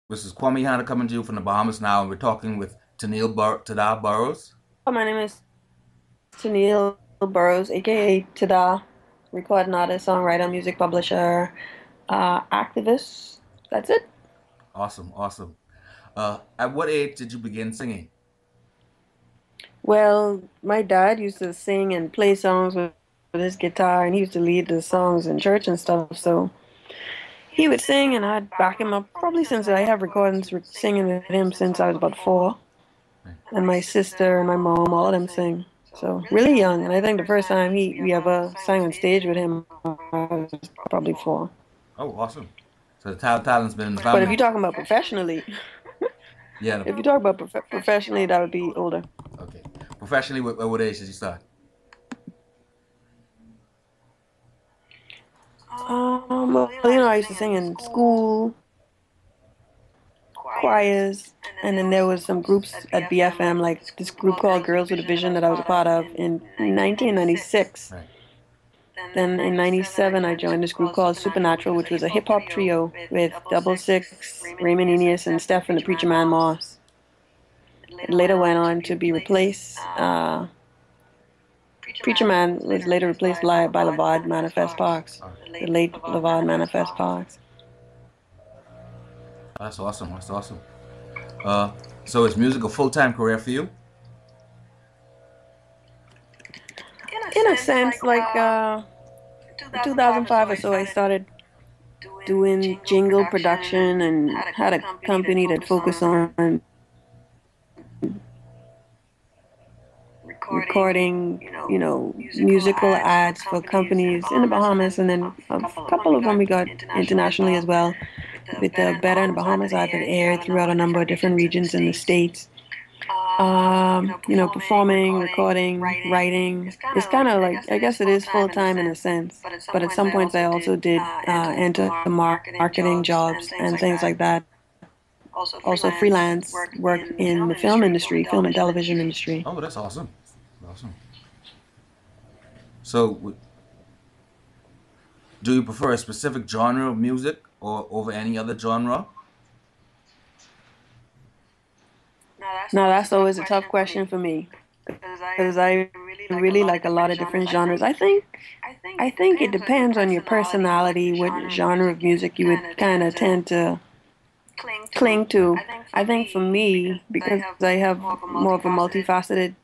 This is Kwame Hanna coming to you from the Bahamas now, and we're talking with Tada Burrows. My name is Tennille Burrows, aka Tada, recording artist, songwriter, music publisher, activist. That's it. Awesome, awesome. At what age did you begin singing? Well, my dad used to sing and play songs with his guitar, and he used to lead the songs in church and stuff. So he would sing, and I'd back him up. Probably since I have recordings singing with him since I was about 4, and my sister and my mom, all of them sing. So really young, and I think the first time we ever sang on stage with him, I was probably 4. Oh, awesome. So the talent's been in the But if family. you're talking about professionally, Yeah. if you talk about professionally, that would be older. Okay. Professionally, what age did you start? Well, I used to sing in school, choirs, and then there was some groups at BFM, like this group called Girls with a Vision that I was a part of in 1996. Right. Then in 97, I joined this group called Supernatural, which was a hip hop trio with Double Six, Raymond Eneas, and Steph and the Preacher Man Moss. It later went on to be replaced. Preacher Man was later replaced by LeVard Manifest Parks, the late LeVard Manifest Parks. That's awesome. That's awesome. So is music a full-time career for you? In a sense, like 2005 or so, I started doing jingle production and had a company that focused on recording, musical ads for companies in the Bahamas, and then a couple of them we got internationally as well. With the Better in the Bahamas ad that aired throughout a number of different regions in the States. Performing, recording, writing. It's kind of like, I guess it is full time in a sense, but at some points I also did enter marketing jobs and things like that. Also freelance work in the film industry, film and television industry. Oh, that's awesome. Awesome. So, do you prefer a specific genre of music or over any other genre? Now that's always a tough question for me because I really like a lot of different genres. I think it depends on your personality, what genre of music you would kind of tend to cling to. I think for me, because I have more of a multifaceted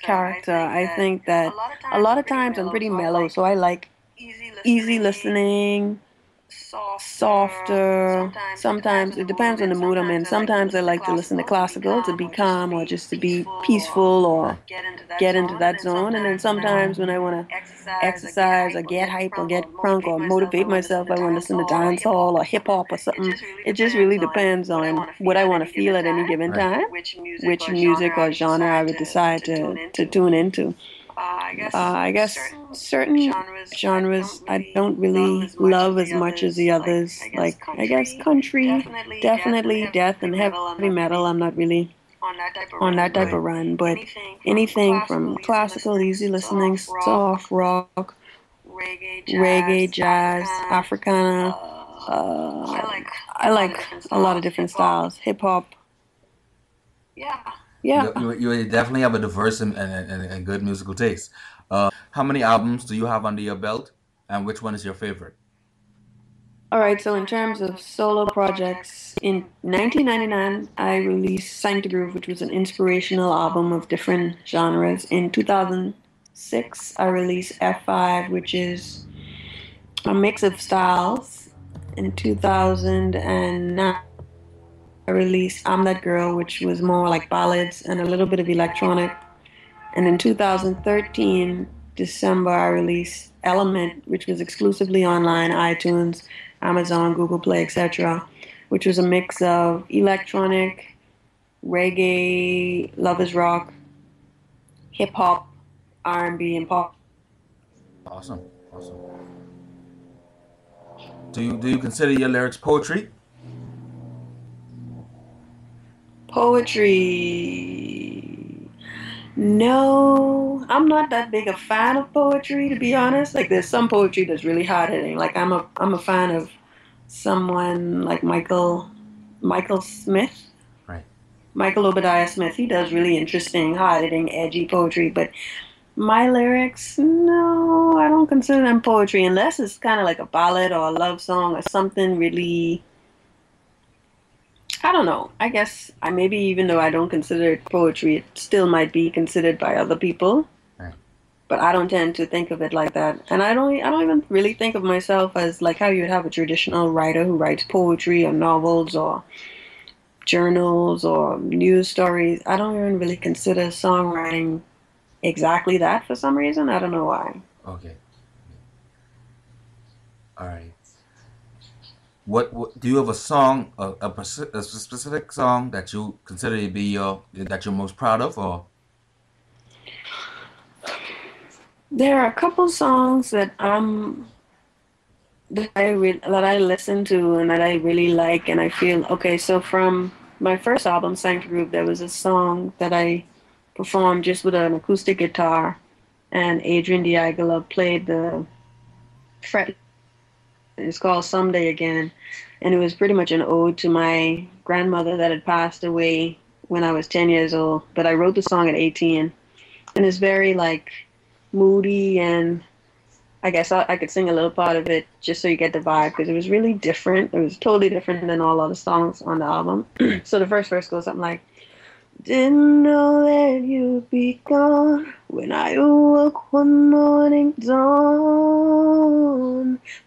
character, I think that a lot of times I'm pretty mellow, so I like easy listening, softer. Sometimes it depends on the mood I'm in. Sometimes I like to listen to classical to be calm or just to be peaceful or get into that zone. And then sometimes when I want to exercise or get hype or get crunk or motivate myself, I want to listen to dancehall or hip hop or something. It just really depends on what I want to feel at any given Right. time, which music or genre I would decide to tune into. I guess certain genres I don't really love as much as the others. Like, I guess country, definitely death and heavy metal. I'm not really on that type Right. of run, but anything from classical, easy listening, soft rock, reggae, jazz, Africana. I like a lot of different styles. Hip hop. Yeah. You definitely have a diverse and good musical taste. How many albums do you have under your belt, and which one is your favorite? All right, so in terms of solo projects, in 1999, I released Sang to Groove, which was an inspirational album of different genres. In 2006, I released F5, which is a mix of styles. In 2009, I released I'm That Girl, which was more like ballads and a little bit of electronic. And in 2013, December, I released Element, which was exclusively online, iTunes, Amazon, Google Play, etc., which was a mix of electronic, reggae, lovers rock, hip hop, R&B, and pop. Awesome, awesome. Do you consider your lyrics poetry? Poetry. No, I'm not that big a fan of poetry, to be honest. Like, there's some poetry that's really hard hitting. Like, I'm a fan of someone like Michael Smith, Right. Michael Obadiah Smith. He does really interesting, hard-hitting, edgy poetry. But my lyrics, no, I don't consider them poetry unless it's kind of like a ballad or a love song or something really. I don't know. I guess I maybe even though I don't consider it poetry, it still might be considered by other people. Right. But I don't tend to think of it like that. And I don't even really think of myself as like how you'd have a traditional writer who writes poetry or novels or journals or news stories. I don't even really consider songwriting exactly that for some reason. I don't know why. Okay. All right. What do you have a song, a specific song that you consider to be that you're most proud of, or There are a couple songs that I listen to and that I really like and I feel okay. So from my first album, Sanctuary Group, there was a song that I performed just with an acoustic guitar, and Adrian Diaghilev played the fret. It's called Someday Again, and it was pretty much an ode to my grandmother that had passed away when I was 10 years old. But I wrote the song at 18, and it's very like moody, and I guess I could sing a little part of it just so you get the vibe because it was really different. It was totally different than all other songs on the album. right? So the first verse goes something like, didn't know that you'd be gone when I awoke one morning dawn.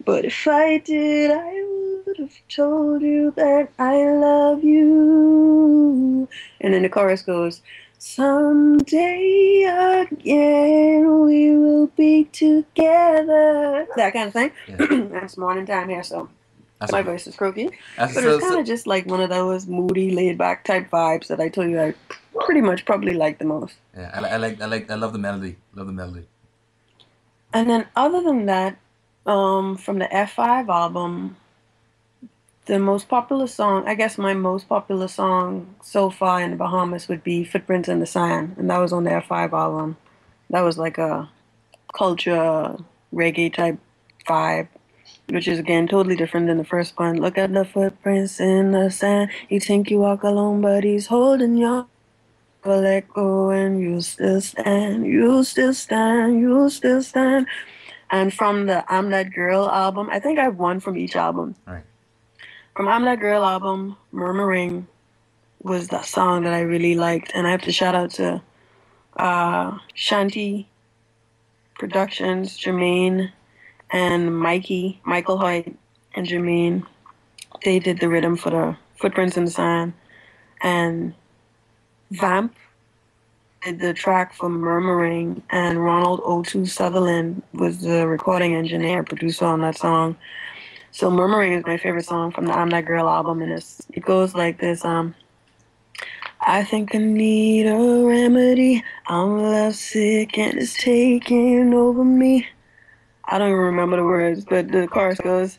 But if I did, I would have told you that I love you. And then the chorus goes, someday again we will be together. That kind of thing. Yeah. And it's morning time here, so That's my a, voice is croaky. that's But it was so, kind so of just like one of those moody, laid back type vibes that I told you I pretty much probably like the most. yeah. I love the melody. Love the melody. And then other than that, from the F5 album, the most popular song, I guess my most popular song so far in the Bahamas would be Footprints in the Sand. And that was on the F5 album. That was like a culture reggae type vibe, which is again totally different than the first one. Look at the footprints in the sand. You think you walk alone, but he's holding your. Let go and you still stand, you still stand, you still stand. And from the I'm That Girl album, I think I have one from each album. All right. From I'm That Girl album, Murmuring was the song that I really liked. And I have to shout out to Shanti Productions, Jermaine, and Michael Hoyt, and Jermaine. They did the rhythm for the Footprints in the Sand. And Vamp did the track for Murmuring, and Ronald O2 Sutherland was the recording engineer, producer on that song. So Murmuring is my favorite song from the I'm That Girl album, and it goes like this, I think I need a remedy. I'm lovesick and it's taking over me. I don't even remember the words, but the chorus goes,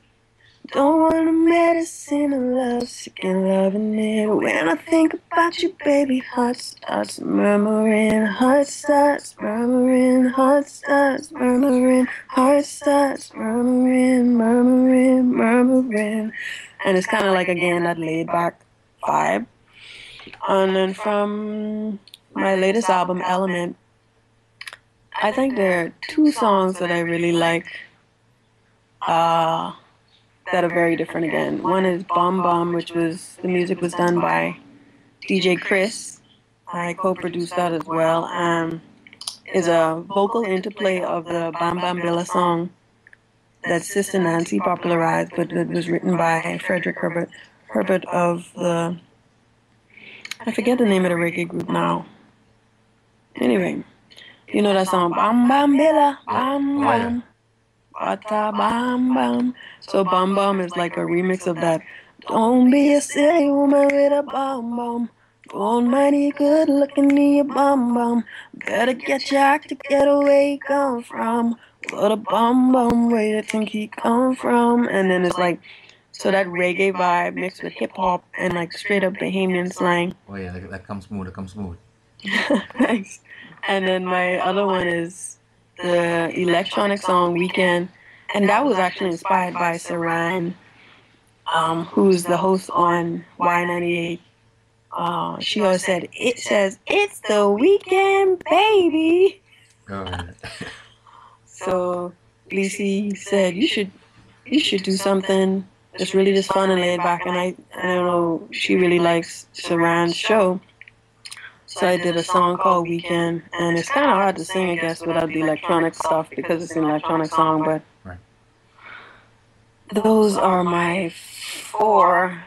don't want a medicine of love, sick and loving it. When I think about you, baby, heart starts murmuring, heart starts murmuring, heart starts murmuring, heart starts murmuring, murmuring, murmuring. And it's kind of like, again, that laid back vibe. And then from my latest album, Element, I think there are two songs that I really like. That are very different again. One is Bomb Bomb, which was the music was done by DJ Chris. I co-produced that as well. Is a vocal interplay of the Bam Bam Billa song that Sister Nancy popularized, but it was written by Frederick Herbert. Herbert of the, I forget the name of the reggae group now. Anyway, you know that song Bam Bam Billa, Bam Oh yeah. Bam. Bata Bam Bam. So Bam Bam is like a remix of that. Don't be a silly woman with a bum bum. Born mighty good looking in your bum bum. Better get your act together where you come from. What a bum bum, where you think he come from? And then it's like, so that reggae vibe mixed with hip hop and like straight up Bahamian slang. Oh yeah. That comes smooth. That comes smooth. Thanks. And then my other one is the electronic song Weekend. And that was actually inspired by Saran. who's the host on Y98. She always said, "It says it's the weekend, baby." Oh, yeah. So Lacey said, you should do something that's really just fun and laid back. And I don't know, she really likes Saran's show. So I did a song called Weekend, and it's kind of hard to sing, I guess, without the electronic stuff because it's an electronic song. But Right. those are my four,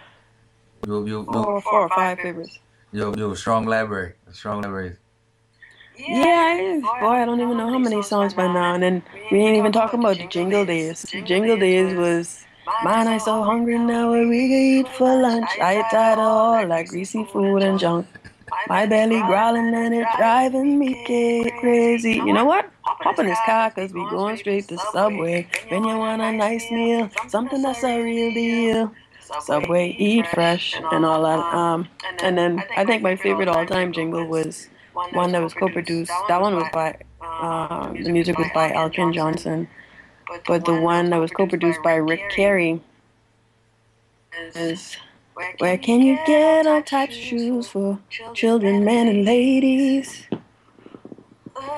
You four or five favorites. you a strong library. A strong library. Yeah, boy, I don't even know how many songs by now. And then we ain't even talking about the Jingle Days. Jingle Days was, man, I so hungry now, what we could eat for lunch. I get tired of all that greasy food and junk. My belly growling and it driving me crazy. You know what? Hop in this car, cause we going straight to Subway. When you want a nice meal, something that's a real deal. Subway, eat fresh, and all that. And then I think my favorite all-time jingle was one that was co-produced. That one was by, the music was by Elton Johnson. But the one that was co-produced by Rick Carey is, where can you get all types of shoes for children, men, and ladies?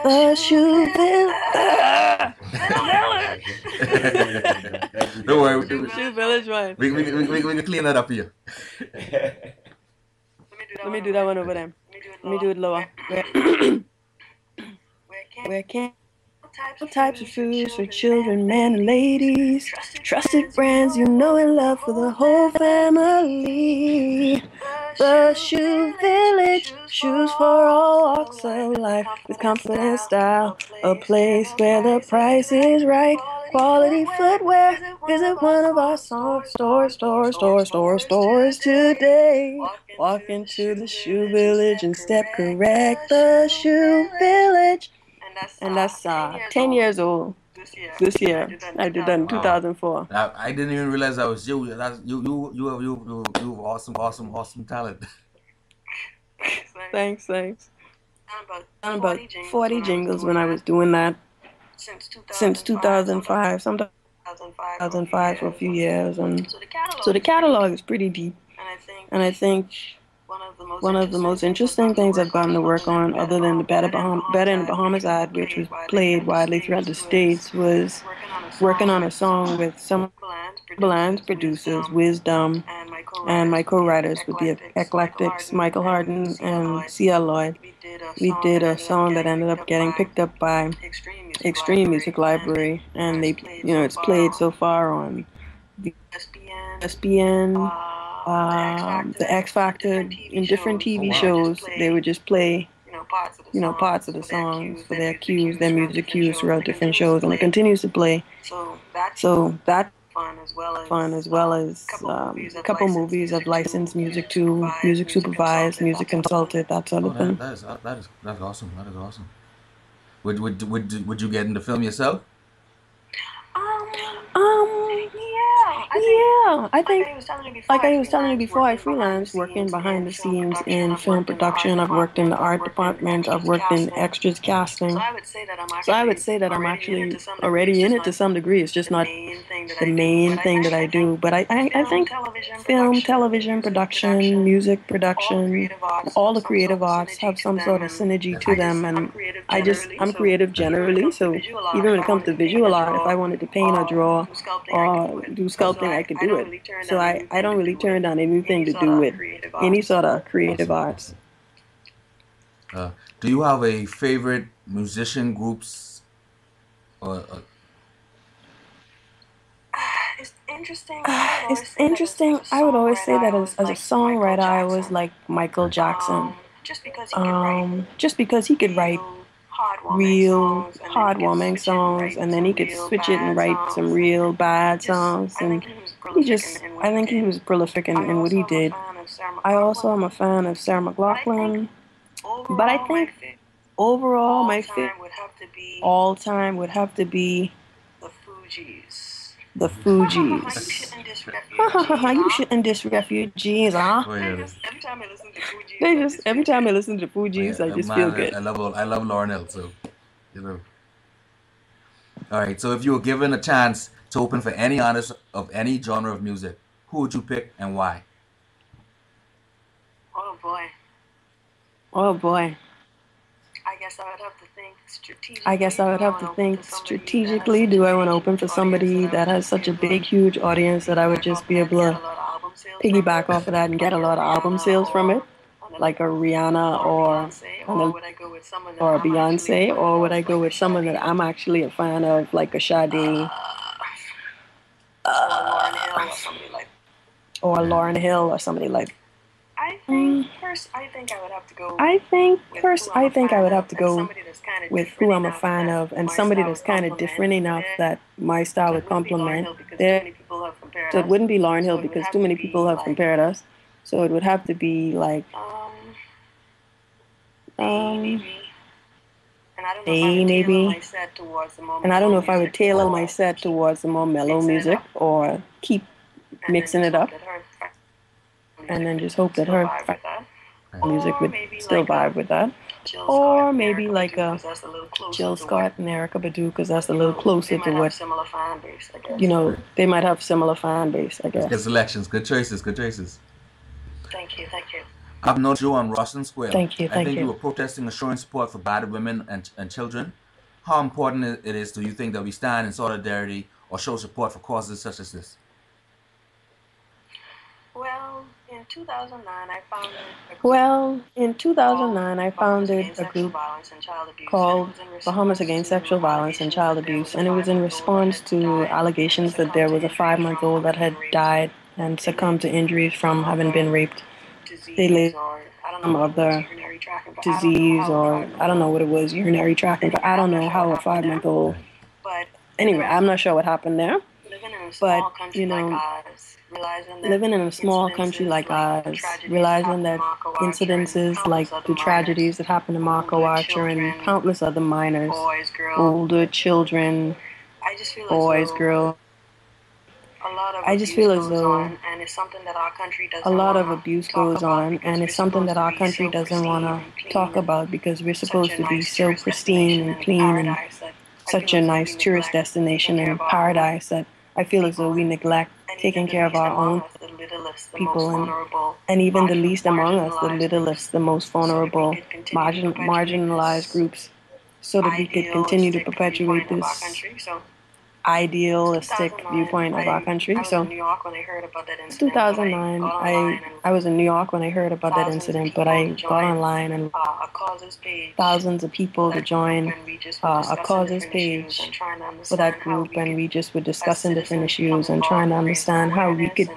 The shoe village. Don't worry. Shoe village one. We can clean that up here. Let me do that one over there. Let me do it lower. Where can all types of shoes for children, men, and ladies? Trusted brands you know and love for the whole family. The Shoe Village, shoes for all walks of life, with comfort and style. A place where the price is right. Quality footwear. Visit one of our stores today. Walk into the Shoe Village and step correct. The Shoe Village. And that's 10 years old this year. I did that in 2004. I didn't even realize that was you. That's you have awesome talent. Thanks. Done about 40 jingles when I was doing that since 2005, sometimes 2005 for a few years. And so the catalog is pretty deep. And I think one of the most interesting things I've gotten to work on, other than the Better in the Bahamas ad, which was played widely throughout the States, was working on a song with some Bland's producers, Wisdom, and my co-writers with the Eclectics, Michael Harden and C.L. Lloyd. We did a song that ended up getting picked up by Extreme Music Library, and they, it's played so far on the SBN, the X Factor, in different TV shows. They would just play, parts of the songs for their cues, their music cues throughout different shows, and it continues to play. So that's fun, as well as a couple movies I've licensed music to, music supervised, music consulted, that sort of thing. That's awesome. That is awesome. Would you get into film yourself? Yeah, I think, like I was telling you before, I freelance working behind the scenes in film production. I've worked in the art department. I've worked in extras casting. So I would say that I'm actually already in it to some degree. It's just not the main thing that I do. But I think film, television production, music production, all the creative arts have some sort of synergy to them. And I'm creative generally. So even when it comes to visual art, if I wanted to paint or draw or do sculpting, I could do it. So I don't really turn down anything to do with any sort of creative arts. Do you have a favorite musician groups? It's interesting. I would always say that as a songwriter, I was like Michael Jackson. Just because he could write real heartwarming songs, and then he could switch it and write some real bad songs. And I think he was prolific in what he did. I also am a fan of Sarah McLachlan, but I think overall my favorite all time would have to be the Fugees. You shouldn't diss refugees, huh? Oh, yeah. Every time I listen to Fugees, I just feel good. I love Lauren Hill, so All right, so if you were given a chance to open for any artist of any genre of music, who would you pick and why? Oh boy. Oh boy. I guess I would have to think strategically. Do I want to open for somebody that has such a big, huge audience that I would just be able to piggyback off of that and get a lot of album sales from it? Like a Rihanna or a Beyonce? Or would I go with someone that I'm actually a fan of, like a Sade? Or Lauryn Hill or somebody like. I think I would have to go with who I'm a fan of and somebody that's kind of different enough that my style would complement their. So it wouldn't be Lauryn Hill because too many people have compared us. So it would have to be like A maybe. And I don't know if I would tailor my set towards the more mellow music or keep mixing it up and then just hope that her music would still vibe with that. Or maybe like a Jill Scott and Erykah Badu because that's a little closer to what, they might have similar fan base, I guess. Good selections, good choices, good choices. Thank you. I've noticed you on Rushden Square. Thank you. I think you were protesting and showing support for battered women and children. How important it is, do you think, that we stand in solidarity or show support for causes such as this? Well, in 2009, I founded a group called Bahamas Against Sexual Violence and Child Abuse, and it was in response to allegations that there was a 5-month-old that had died and succumbed to injuries from having been raped. They laid some other disease, or I don't know what it was, urinary tract, but I don't know how a 5-month-old. Anyway, I'm not sure what happened there. But, living in a small country like ours, realizing that incidences like the tragedies that happened to Marco Archer and countless other minors, older children, boys, girls, I just feel as though a lot of abuse goes on, and it's something that our country doesn't want to talk about because we're supposed to be so pristine and clean and such a nice tourist destination and paradise that I feel as though we neglect taking care of our own people and even the least among us, the littlest, the most vulnerable, marginalized groups, so that we could continue to perpetuate this idealistic viewpoint of our country. So 2009, I was in New York when I heard about that incident, but I got online and thousands of people to join a causes page for that group, and we just were discussing different issues and trying to understand how we could,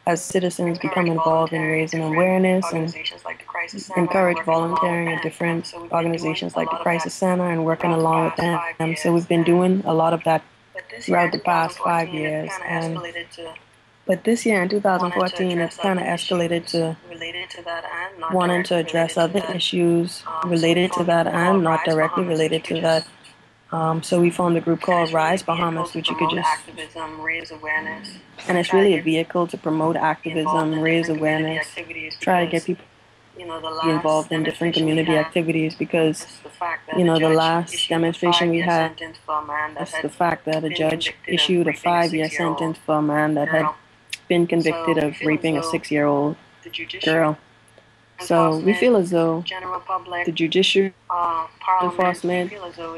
as citizens, become involved in raising awareness and encourage volunteering at different organizations like the Crisis Center and working along with them. So we've been doing a lot of that throughout the past 5 years, but this year in 2014 it's kind of escalated to wanting to address other issues related to that and not directly related to that. So we formed a group called Rise Bahamas, which you could just, and it's really a vehicle to promote activism, raise awareness, try to get people involved in different community activities, because the last demonstration we had was the fact that a judge issued a 5-year sentence for a man that had been convicted of raping a 6-year-old girl. So we feel as though the judiciary, enforcement,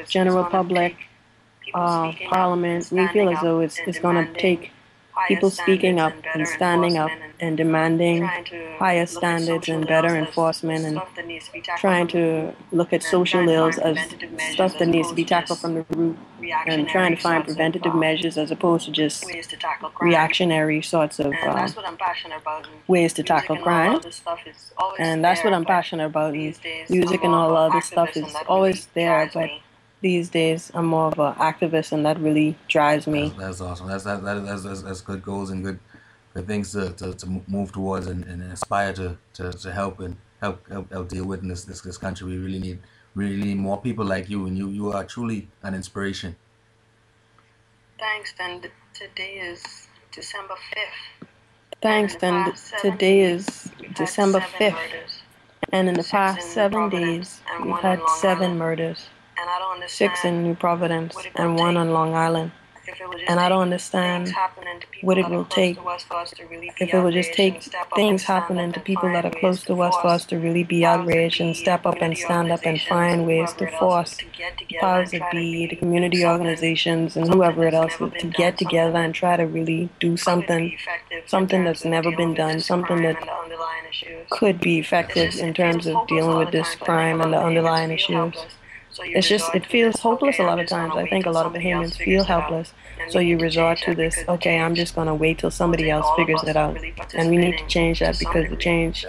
general public, parliament, we feel as though it's going to take people speaking up and standing up and demanding higher standards and better enforcement, and trying to look at social ills as stuff that needs to be tackled from the root, and trying to find preventative measures as opposed to just reactionary sorts of ways to tackle crime. And that's what I'm passionate about. And music and all the other stuff is always there, but these days I'm more of an activist, and that really drives me. That's awesome. That's good goals and good things to move towards and aspire to help deal with in this country. We really need more people like you, and you are truly an inspiration. Thanks. And today is December 5th. Thanks. And today is December 5th. And in the past 7 days, we've had 7 murders. 6 in New Providence and 1 on Long Island. and I don't understand what it will take if it will just take things happening to people that are close to us for us to really be outraged and step up and stand up and find ways to force the powers that be, the community organizations, and whoever else to get together and try to really do something that's never been done, something that could be effective in terms of dealing with this crime and the underlying issues. It's just, it feels hopeless a lot of times. I think a lot of Bahamians feel helpless. So you resort to this, okay, I'm just going to wait till somebody else figures it out. And we need to change that because the change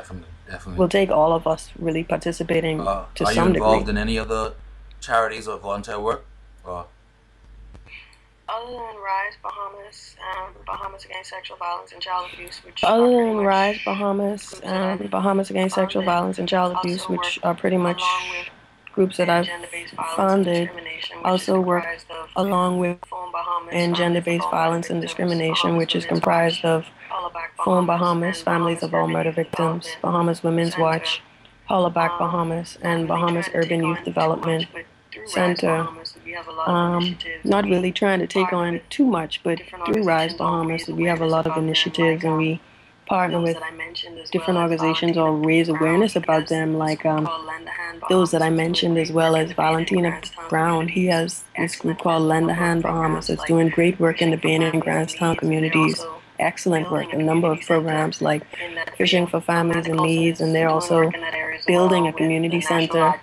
will take all of us really participating to some degree. Are you involved in any other charities or volunteer work? Or? Other than Rise Bahamas, Bahamas Against Sexual Violence and Child Abuse, which other than Rise Bahamas, Bahamas Against Sexual Violence and Child Abuse, which are pretty much groups that I've founded, also work along with in gender-based violence and discrimination, which is comprised of Phone Bahamas, Families of All Murder Victims, Bahamas Women's Watch, Hollaback Bahamas, and Bahamas Urban Youth Development Center. Not really trying to take on too much, but through Rise Bahamas, we have a lot of initiatives, and we partner with different organizations or raise awareness about them, like those that I mentioned, as well as Valentina Brown. He has this group called Lend a Hand Bahamas that's doing great work in the Bain and Grantstown communities. Excellent work, a number of programs like Fishing for Families in Needs, and they're also building a community center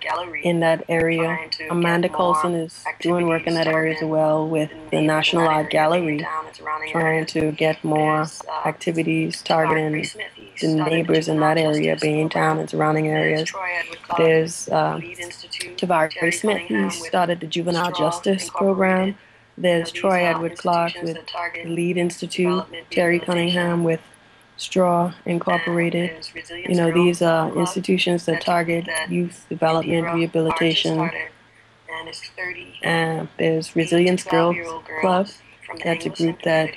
in that area. Amanda Colson is doing work in that area as well with the National Art Gallery, trying to get more activities targeting the neighbors in that area, Baintown and surrounding areas. There's Tavari Smith, he started the Juvenile Justice Program. There's Troy Edward Clark with the Lead Institute, Terry Cunningham with Straw Incorporated. You know, these are institutions that target youth development, rehabilitation. And there's Resilience Girls Club. That's a group that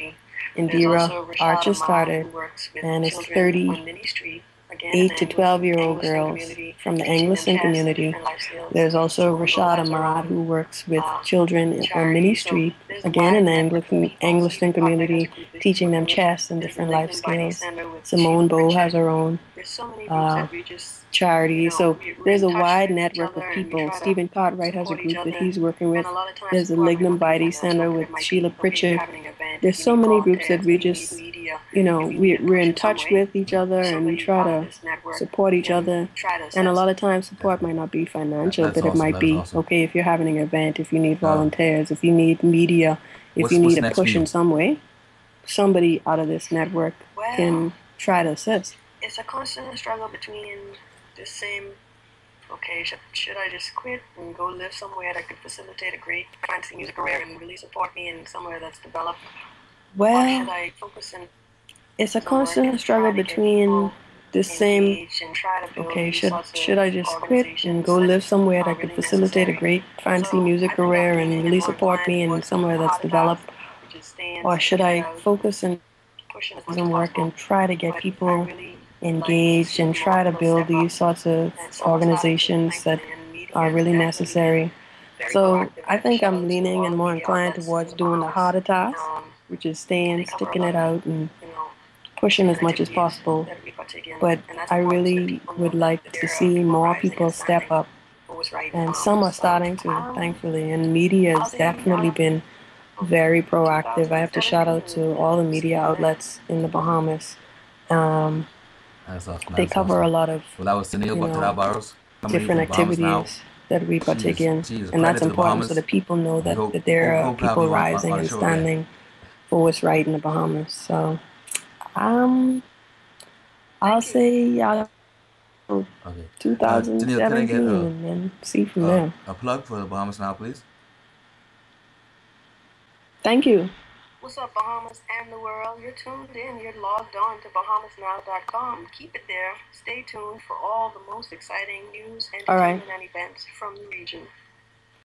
Indira Archer started, and it's 8 to 12-year-old girls from the Anglican community. There's also Rashad Ahmad, who works with children on Minnie Street, again in the Anglican community, teaching them chess and different life skills. Simone Bowe has her own charity. So there's a wide network of people. Stephen Cartwright has a group that he's working with. There's the Lignum Vitae Center with Sheila Pritchard. There's so many groups that we just, you know, we're in touch with each other, and we try to support each other. And a lot of times support might not be financial, but it might be, okay, if you're having an event, if you need volunteers, if you need media, if you need a push in some way, somebody out of this network can try to assist. It's a constant struggle between the same, okay, should I just quit and go live somewhere that could facilitate a great fancy music career and really support me in somewhere that's developed? Well, or should I focus in it's a constant struggle between the same, okay, should I just quit and go live somewhere that could facilitate a great fancy music career and really support me in somewhere that's developed? Or should I focus in some work and try to get people engaged and try to build these sorts of organizations that are really necessary? So I think I'm leaning and more inclined towards doing the harder task, which is sticking it out and pushing as much as possible. But I really would like to see more people step up, and some are starting to, thankfully, and media has definitely been very proactive. I have to shout out to all the media outlets in the Bahamas. They cover a lot of, different activities that we partake in, and that's important so that people know that there are people rising and standing for what's right in the Bahamas. So I'll say 2017 and then see from there. A plug for the Bahamas Now, please. Thank you. What's up, Bahamas and the world? You're tuned in. You're logged on to BahamasNow.com. Keep it there. Stay tuned for all the most exciting news, entertainment, and events from the region.